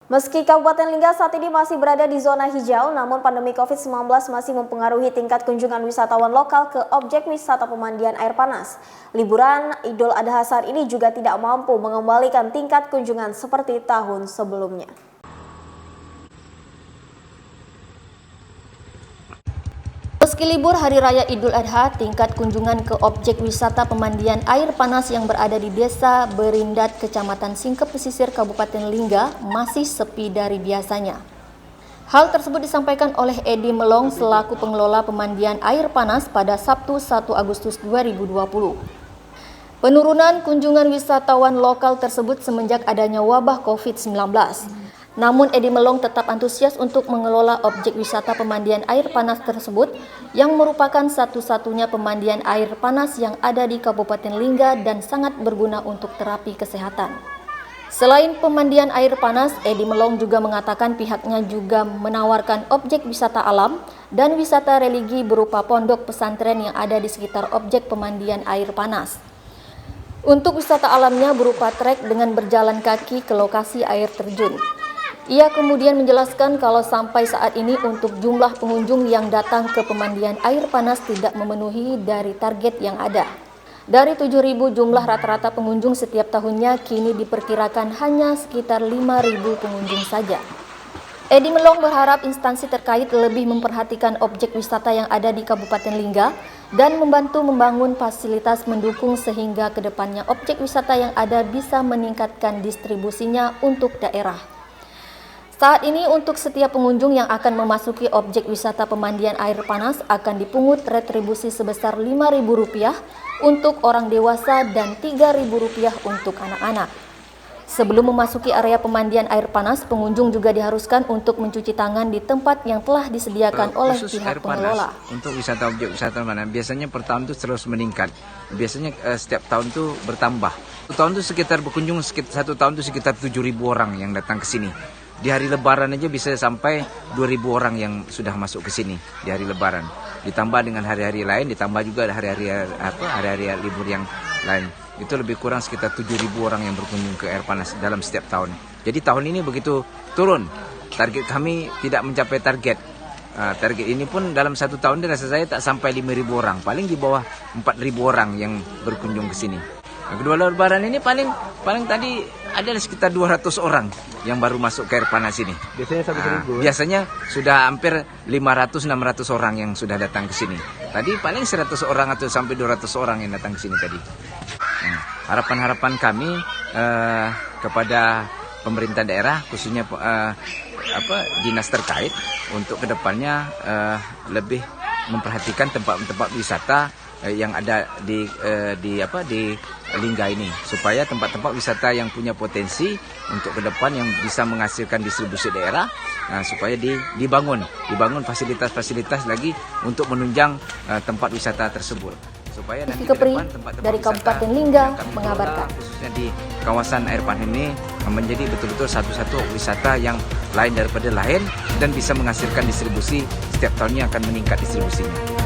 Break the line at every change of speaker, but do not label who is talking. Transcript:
Meski Kabupaten Lingga saat ini masih berada di zona hijau, namun pandemi COVID-19 masih mempengaruhi tingkat kunjungan wisatawan lokal ke objek wisata pemandian air panas. Liburan Idul Adha saat ini juga tidak mampu mengembalikan tingkat kunjungan seperti tahun sebelumnya. Meski libur Hari Raya Idul Adha, tingkat kunjungan ke objek wisata pemandian air panas yang berada di Desa Berindat, Kecamatan Singkep Pesisir, Kabupaten Lingga masih sepi dari biasanya. Hal tersebut disampaikan oleh Edi Melong selaku pengelola pemandian air panas pada Sabtu 1 Agustus 2020. Penurunan kunjungan wisatawan lokal tersebut semenjak adanya wabah COVID-19. Namun Edi Melong tetap antusias untuk mengelola objek wisata pemandian air panas tersebut yang merupakan satu-satunya pemandian air panas yang ada di Kabupaten Lingga dan sangat berguna untuk terapi kesehatan. Selain pemandian air panas, Edi Melong juga mengatakan pihaknya juga menawarkan objek wisata alam dan wisata religi berupa pondok pesantren yang ada di sekitar objek pemandian air panas. Untuk wisata alamnya berupa trek dengan berjalan kaki ke lokasi air terjun. Ia kemudian menjelaskan kalau sampai saat ini untuk jumlah pengunjung yang datang ke pemandian air panas tidak memenuhi dari target yang ada. Dari 7.000 jumlah rata-rata pengunjung setiap tahunnya, kini diperkirakan hanya sekitar 5.000 pengunjung saja. Edi Melong berharap instansi terkait lebih memperhatikan objek wisata yang ada di Kabupaten Lingga dan membantu membangun fasilitas mendukung sehingga kedepannya objek wisata yang ada bisa meningkatkan distribusinya untuk daerah. Saat ini untuk setiap pengunjung yang akan memasuki objek wisata pemandian air panas akan dipungut retribusi sebesar Rp5.000 untuk orang dewasa dan Rp3.000 untuk anak-anak. Sebelum memasuki area pemandian air panas, pengunjung juga diharuskan untuk mencuci tangan di tempat yang telah disediakan oleh pihak pengelola.
Untuk wisata objek wisata mana biasanya per tahun itu terus meningkat. Biasanya setiap tahun itu bertambah. Tahun itu sekitar berkunjung satu tahun itu sekitar 7.000 orang yang datang ke sini. Di hari Lebaran aja bisa sampai 2.000 orang yang sudah masuk ke sini di hari Lebaran. Ditambah dengan hari-hari lain, ditambah juga hari-hari libur yang lain. Itu lebih kurang sekitar 7.000 orang yang berkunjung ke air panas dalam setiap tahun. Jadi tahun ini begitu turun, target kami tidak mencapai target. Target ini pun dalam satu tahun rasa saya tak sampai 5.000 orang, paling di bawah 4.000 orang yang berkunjung ke sini. Kedua Lebaran ini paling tadi ada sekitar 200 orang yang baru masuk ke air panas ini.
Biasanya sampai 1.000.
Biasanya sudah hampir 500-600 orang yang sudah datang ke sini. Tadi paling 100 orang atau sampai 200 orang yang datang ke sini tadi. Harapan-harapan kami kepada pemerintah daerah khususnya dinas terkait untuk kedepannya lebih memperhatikan tempat-tempat wisata yang ada di Lingga ini, supaya tempat-tempat wisata yang punya potensi untuk ke depan yang bisa menghasilkan distribusi daerah, supaya dibangun fasilitas-fasilitas lagi untuk menunjang tempat wisata tersebut. Supaya nanti ke depan tempat-tempat
dari Kabupaten Lingga mengabarkan,
khususnya di kawasan air panas ini menjadi betul-betul satu-satu wisata yang lain daripada lain dan bisa menghasilkan distribusi setiap tahunnya akan meningkat distribusinya.